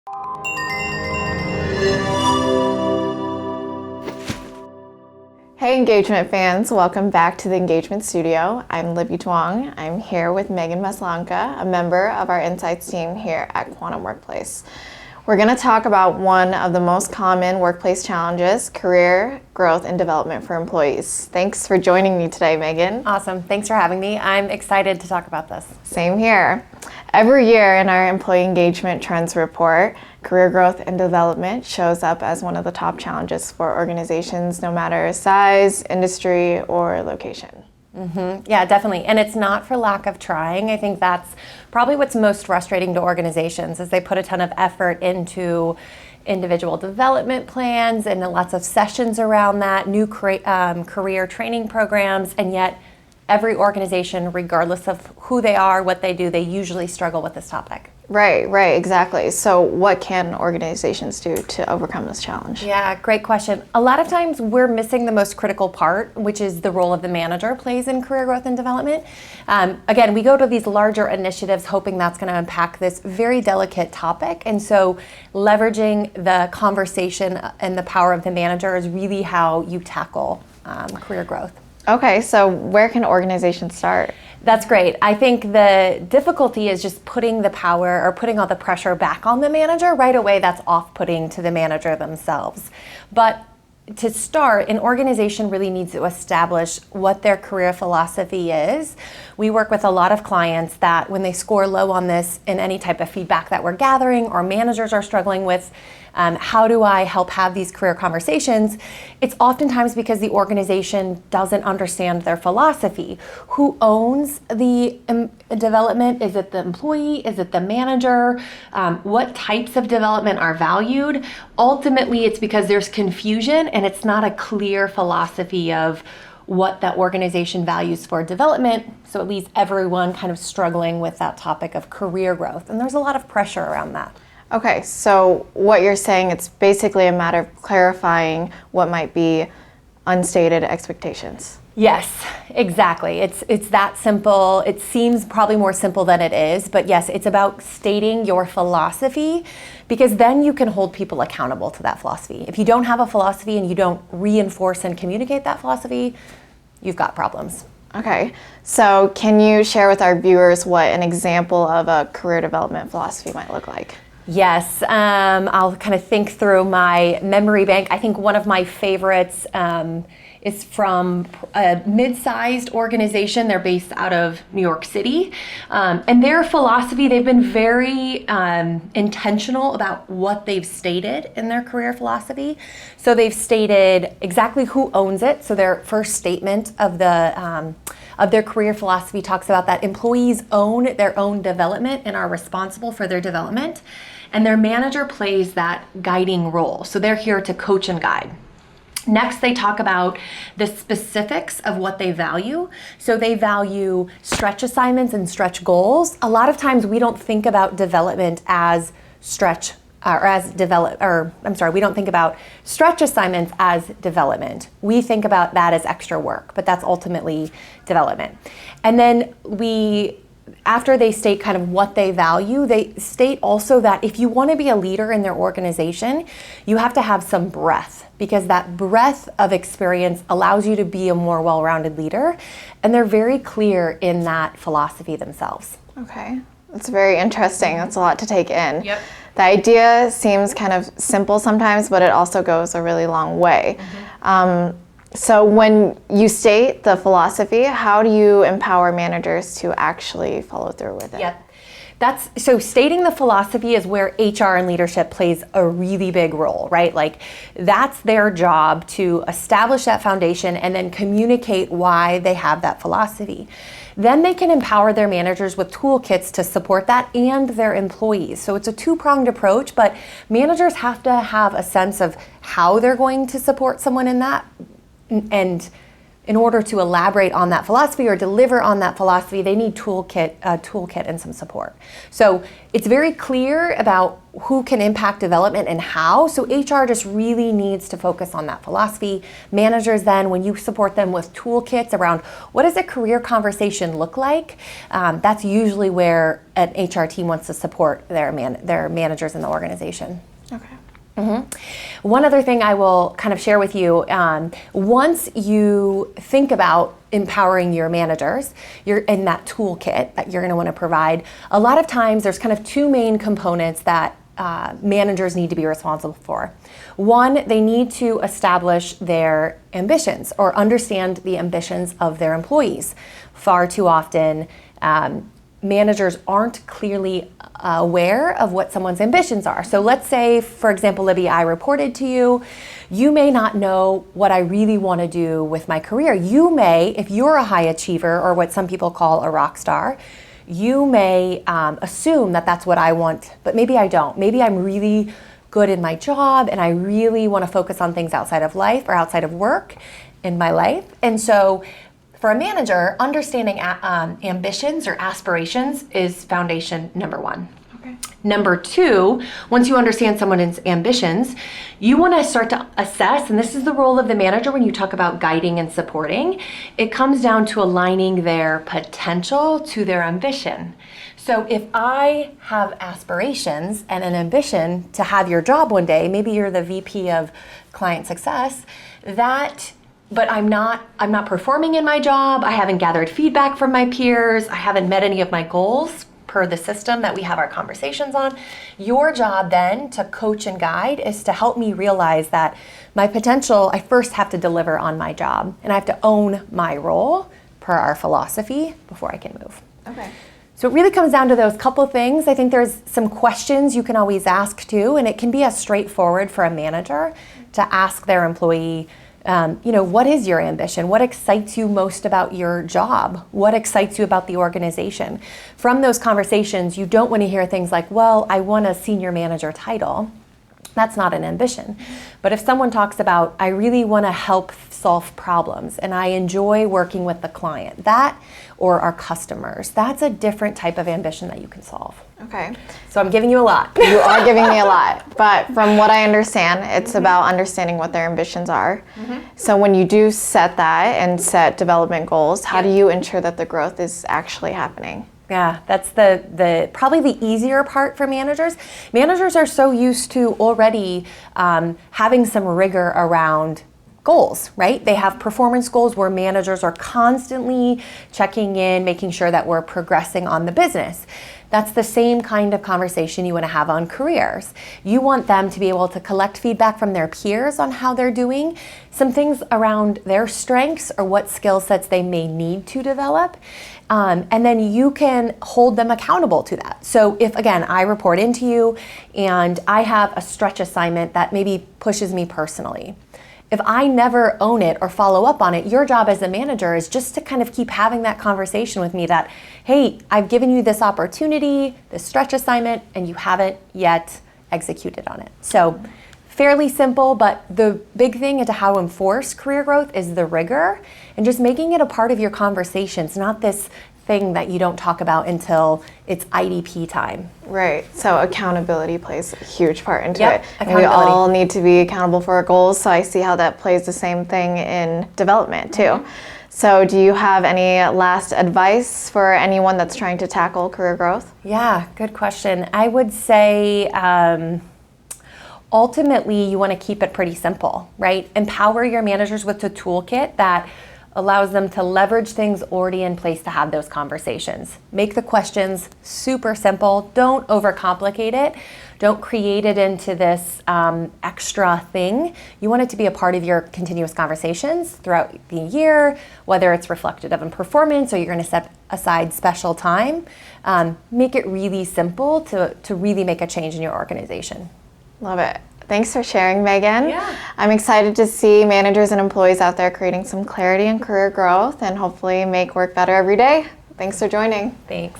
Hey engagement fans, welcome back to the Engagement Studio. I'm Libby Duong. I'm here with Megan Maslanka, a member of our Insights team here at Quantum Workplace. We're going to talk about one of the most common workplace challenges, career growth and development for employees. Thanks for joining me today, Megan. Awesome. Thanks for having me. I'm excited to talk about this. Same here. Every year in our Employee Engagement Trends report, career growth and development shows up as one of the top challenges for organizations, no matter size, industry, or location. Yeah, definitely. And it's not for lack of trying. I think that's probably what's most frustrating to organizations is they put a ton of effort into individual development plans and lots of sessions around that, new career training programs, and yet every organization, regardless of who they are, what they do, they usually struggle with this topic. Right, exactly. So what can organizations do to overcome this challenge? Yeah, great question. A lot of times we're missing the most critical part, which is the role of the manager plays in career growth and development. Again, we go to these larger initiatives hoping that's going to unpack this very delicate topic. And so leveraging the conversation and the power of the manager is really how you tackle career growth. Okay, so where can organizations start? That's great. I think the difficulty is just putting the power or putting all the pressure back on the manager. Right away, that's off-putting to the manager themselves. But to start, an organization really needs to establish what their career philosophy is. We work with a lot of clients that when they score low on this in any type of feedback that we're gathering or managers are struggling with, how do I help have these career conversations? It's oftentimes because the organization doesn't understand their philosophy. Who owns the development? Is it the employee? Is it the manager? What types of development are valued? Ultimately, it's because there's confusion and it's not a clear philosophy of what that organization values for development. So it leaves everyone kind of struggling with that topic of career growth. And there's a lot of pressure around that. Okay, so what you're saying, it's basically a matter of clarifying what might be unstated expectations. Yes, exactly. It's that simple. It seems probably more simple than it is, but yes, it's about stating your philosophy because then you can hold people accountable to that philosophy. If you don't have a philosophy and you don't reinforce and communicate that philosophy, you've got problems. Okay, so can you share with our viewers what an example of a career development philosophy might look like? Yes, I'll kind of think through my memory bank. I think one of my favorites is from a mid-sized organization. They're based out of New York City. And their philosophy, they've been very intentional about what they've stated in their career philosophy. So they've stated exactly who owns it. So their first statement of their career philosophy talks about that employees own their own development and are responsible for their development. And their manager plays that guiding role. So they're here to coach and guide. Next, they talk about the specifics of what they value. So they value stretch assignments and stretch goals. A lot of times we don't think about development as stretch we don't think about stretch assignments as development. We think about that as extra work, but that's ultimately development. And then after they state kind of what they value, they state also that if you want to be a leader in their organization, you have to have some breadth because that breadth of experience allows you to be a more well-rounded leader. And they're very clear in that philosophy themselves. Okay, that's very interesting. That's a lot to take in. Yep. The idea seems kind of simple sometimes, but it also goes a really long way. So when you state the philosophy, how do you empower managers to actually follow through with it? Yep. So stating the philosophy is where HR and leadership plays a really big role, right? Like that's their job to establish that foundation and then communicate why they have that philosophy. Then they can empower their managers with toolkits to support that and their employees. So it's a two-pronged approach, but managers have to have a sense of how they're going to support someone in that, and in order to elaborate on that philosophy or deliver on that philosophy, they need a toolkit and some support. So it's very clear about who can impact development and how. So HR just really needs to focus on that philosophy. Managers then, when you support them with toolkits around what does a career conversation look like, that's usually where an HR team wants to support their managers in the organization. Okay. One other thing I will kind of share with you, once you think about empowering your managers, you're in that toolkit that you're going to want to provide. A lot of times there's kind of two main components that managers need to be responsible for. One, they need to establish their ambitions or understand the ambitions of their employees. Far too often, managers aren't clearly aware of what someone's ambitions are. So let's say, for example, Libby, I reported to you. You may not know what I really want to do with my career. You may, if you're a high achiever or what some people call a rock star, you may assume that that's what I want, but maybe I don't. Maybe I'm really good in my job and I really want to focus on things outside of life or outside of work in my life. And so for a manager, understanding ambitions or aspirations is foundation number one. Okay. Number two, once you understand someone's ambitions, you want to start to assess, and this is the role of the manager when you talk about guiding and supporting, it comes down to aligning their potential to their ambition. So if I have aspirations and an ambition to have your job one day, maybe you're the VP of client success, but I'm not performing in my job, I haven't gathered feedback from my peers, I haven't met any of my goals per the system that we have our conversations on. Your job then to coach and guide is to help me realize that my potential, I first have to deliver on my job and I have to own my role per our philosophy before I can move. Okay. So it really comes down to those couple things. I think there's some questions you can always ask too, and it can be as straightforward for a manager to ask their employee, what is your ambition? What excites you most about your job? What excites you about the organization? From those conversations, you don't want to hear things like, well, I want a senior manager title. That's not an ambition. But if someone talks about, I really want to help solve problems and I enjoy working with the client, or our customers, that's a different type of ambition that you can solve. Okay. So I'm giving you a lot. You are giving me a lot, but from what I understand, it's about understanding what their ambitions are. So when you do set that and set development goals, how do you ensure that the growth is actually happening? Yeah, that's the probably the easier part for managers. Managers are so used to already having some rigor around goals, right? They have performance goals where managers are constantly checking in, making sure that we're progressing on the business. That's the same kind of conversation you want to have on careers. You want them to be able to collect feedback from their peers on how they're doing, some things around their strengths or what skill sets they may need to develop. And then you can hold them accountable to that. So if, again, I report into you and I have a stretch assignment that maybe pushes me personally, if I never own it or follow up on it, your job as a manager is just to kind of keep having that conversation with me that, hey, I've given you this opportunity, this stretch assignment, and you haven't yet executed on it. So fairly simple, but the big thing into how to enforce career growth is the rigor and just making it a part of your conversations, not this thing that you don't talk about until it's IDP time. Right. So accountability plays a huge part into Yep, it. And we all need to be accountable for our goals. So I see how that plays the same thing in development too. So do you have any last advice for anyone that's trying to tackle career growth? Yeah, good question. I would say ultimately you want to keep it pretty simple, right? Empower your managers with a toolkit that allows them to leverage things already in place to have those conversations. Make the questions super simple. Don't overcomplicate it. Don't create it into this extra thing. You want it to be a part of your continuous conversations throughout the year, whether it's reflective in performance or you're going to set aside special time. Make it really simple to really make a change in your organization. Love it. Thanks for sharing, Megan. Yeah. I'm excited to see managers and employees out there creating some clarity and career growth and hopefully make work better every day. Thanks for joining. Thanks.